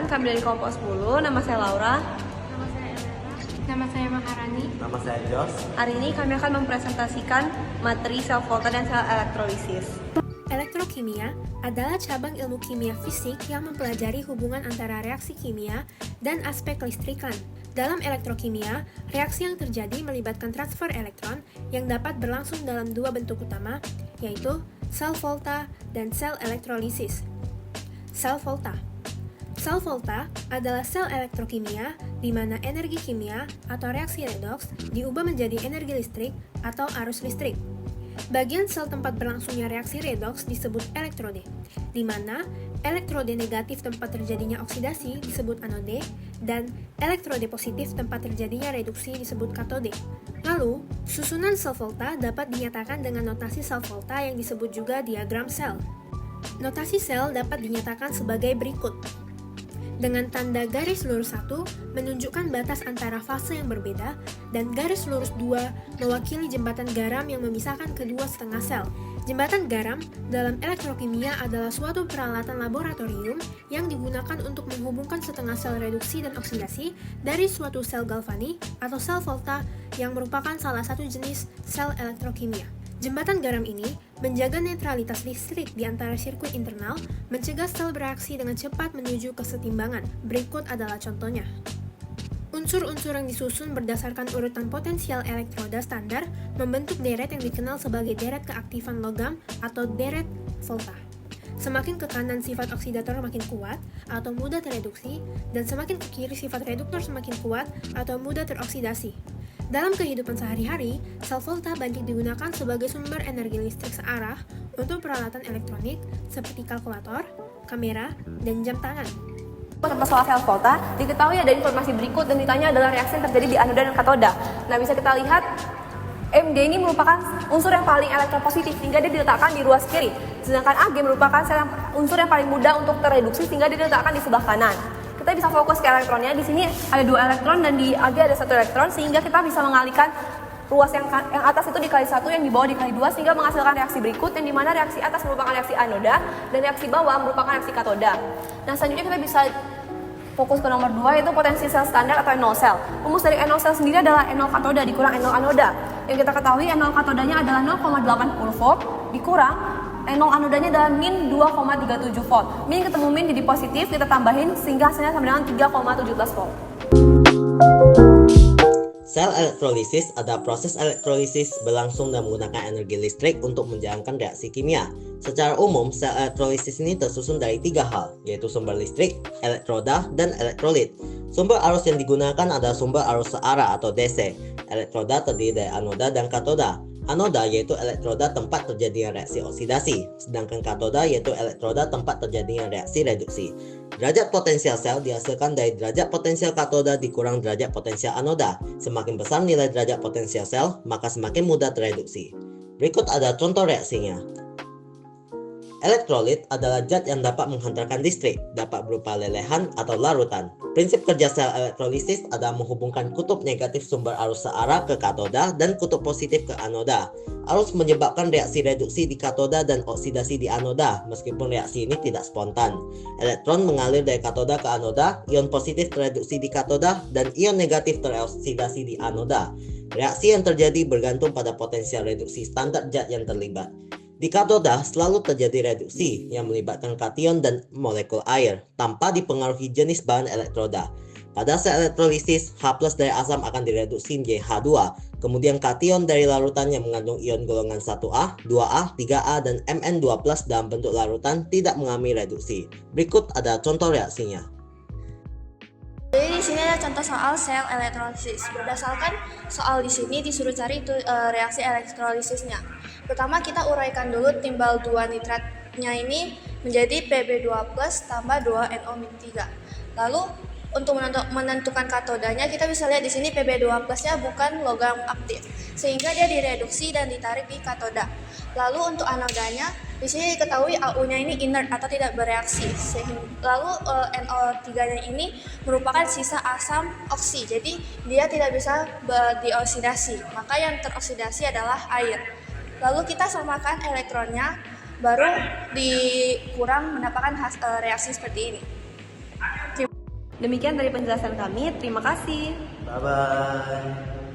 perkenalkan, kami dari kelompok 10. Nama saya Laura. Nama saya Elena. Nama saya Maharani. Nama saya Jos. Hari ini kami akan mempresentasikan materi sel volta dan sel elektrolisis. Elektrokimia adalah cabang ilmu kimia fisik yang mempelajari hubungan antara reaksi kimia dan aspek kelistrikan. Dalam elektrokimia, reaksi yang terjadi melibatkan transfer elektron yang dapat berlangsung dalam dua bentuk utama, yaitu sel volta dan sel elektrolisis. Sel volta. Sel volta adalah sel elektrokimia di mana energi kimia atau reaksi redoks diubah menjadi energi listrik atau arus listrik. Bagian sel tempat berlangsungnya reaksi redoks disebut elektrode, di mana elektrode negatif tempat terjadinya oksidasi disebut anode, dan elektrode positif tempat terjadinya reduksi disebut katode. Lalu, susunan sel volta dapat dinyatakan dengan notasi sel volta yang disebut juga diagram sel. Notasi sel dapat dinyatakan sebagai berikut. Dengan tanda garis lurus 1 menunjukkan batas antara fase yang berbeda dan garis lurus 2 mewakili jembatan garam yang memisahkan kedua setengah sel. Jembatan garam dalam elektrokimia adalah suatu peralatan laboratorium yang digunakan untuk menghubungkan setengah sel reduksi dan oksidasi dari suatu sel galvanik atau sel volta yang merupakan salah satu jenis sel elektrokimia. Jembatan garam ini menjaga netralitas listrik di antara sirkuit internal, mencegah sel bereaksi dengan cepat menuju kesetimbangan. Berikut adalah contohnya. Unsur-unsur yang disusun berdasarkan urutan potensial elektroda standar membentuk deret yang dikenal sebagai deret keaktifan logam atau deret volta. Semakin ke kanan sifat oksidator makin kuat atau mudah tereduksi, dan semakin ke kiri sifat reduktor semakin kuat atau mudah teroksidasi. Dalam kehidupan sehari-hari, sel volta banyak digunakan sebagai sumber energi listrik searah untuk peralatan elektronik seperti kalkulator, kamera, dan jam tangan. Tentang soal sel volta, diketahui ada informasi berikut dan ditanya adalah reaksi yang terjadi di anoda dan katoda. Nah, bisa kita lihat Mg ini merupakan unsur yang paling elektropositif sehingga dia diletakkan di ruas kiri. Sedangkan Ag merupakan unsur yang paling mudah untuk tereduksi sehingga dia diletakkan di sebelah kanan. Kita bisa fokus ke elektronnya. Di sini ada 2 elektron dan di Ag ada 1 elektron sehingga kita bisa mengalihkan ruas yang atas itu dikali 1, yang di bawah dikali 2 sehingga menghasilkan reaksi berikut, yang dimana reaksi atas merupakan reaksi anoda dan reaksi bawah merupakan reaksi katoda. Nah, selanjutnya kita bisa fokus ke nomor 2 yaitu potensi sel standar atau N0 sel. Rumus dari N0 sel sendiri adalah N0 katoda dikurang N0 anoda. Yang kita ketahui N0 katodanya adalah 0,80 volt dikurang N0 anodanya adalah min 2,37 volt. Min ketemu min jadi positif, kita tambahin sehingga hasilnya sama dengan 3,17 volt. Sel elektrolisis adalah proses elektrolisis berlangsung dan menggunakan energi listrik untuk menjalankan reaksi kimia. Secara umum, sel elektrolisis ini tersusun dari 3 hal, yaitu sumber listrik, elektroda, dan elektrolit. Sumber arus yang digunakan adalah sumber arus searah atau DC. Elektroda terdiri dari anoda dan katoda. Anoda yaitu elektroda tempat terjadinya reaksi oksidasi, sedangkan katoda yaitu elektroda tempat terjadinya reaksi reduksi. Derajat potensial sel dihasilkan dari derajat potensial katoda dikurang derajat potensial anoda. Semakin besar nilai derajat potensial sel, maka semakin mudah tereduksi. Berikut ada contoh reaksinya. Elektrolit adalah zat yang dapat menghantarkan listrik, dapat berupa lelehan atau larutan. Prinsip kerja sel elektrolisis adalah menghubungkan kutub negatif sumber arus searah ke katoda dan kutub positif ke anoda. Arus menyebabkan reaksi reduksi di katoda dan oksidasi di anoda, meskipun reaksi ini tidak spontan. Elektron mengalir dari katoda ke anoda, ion positif tereduksi di katoda, dan ion negatif teroksidasi di anoda. Reaksi yang terjadi bergantung pada potensial reduksi standar zat yang terlibat. Di katoda selalu terjadi reduksi yang melibatkan kation dan molekul air tanpa dipengaruhi jenis bahan elektroda. Pada sel elektrolisis, H+ dari asam akan direduksi menjadi H2. Kemudian kation dari larutan yang mengandung ion golongan 1A, 2A, 3A, dan Mn2+ dalam bentuk larutan tidak mengalami reduksi. Berikut ada contoh reaksinya. Jadi di sini ada contoh soal sel elektrolisis. Berdasarkan soal di sini disuruh cari reaksi elektrolisisnya. Pertama kita uraikan dulu timbal 2 nitratnya ini menjadi Pb2+ tambah 2NO-3. Lalu untuk menentukan katodanya kita bisa lihat di sini Pb2+-nya bukan logam aktif sehingga dia direduksi dan ditarik di katoda. Lalu untuk anodanya di sini diketahui AU-nya ini inert atau tidak bereaksi. Lalu NO3-nya ini merupakan sisa asam oksi. Jadi dia tidak bisa dioksidasi. Maka yang teroksidasi adalah air. Lalu kita samakan elektronnya, baru dikurang mendapatkan reaksi seperti ini. Demikian dari penjelasan kami, terima kasih. Bye-bye.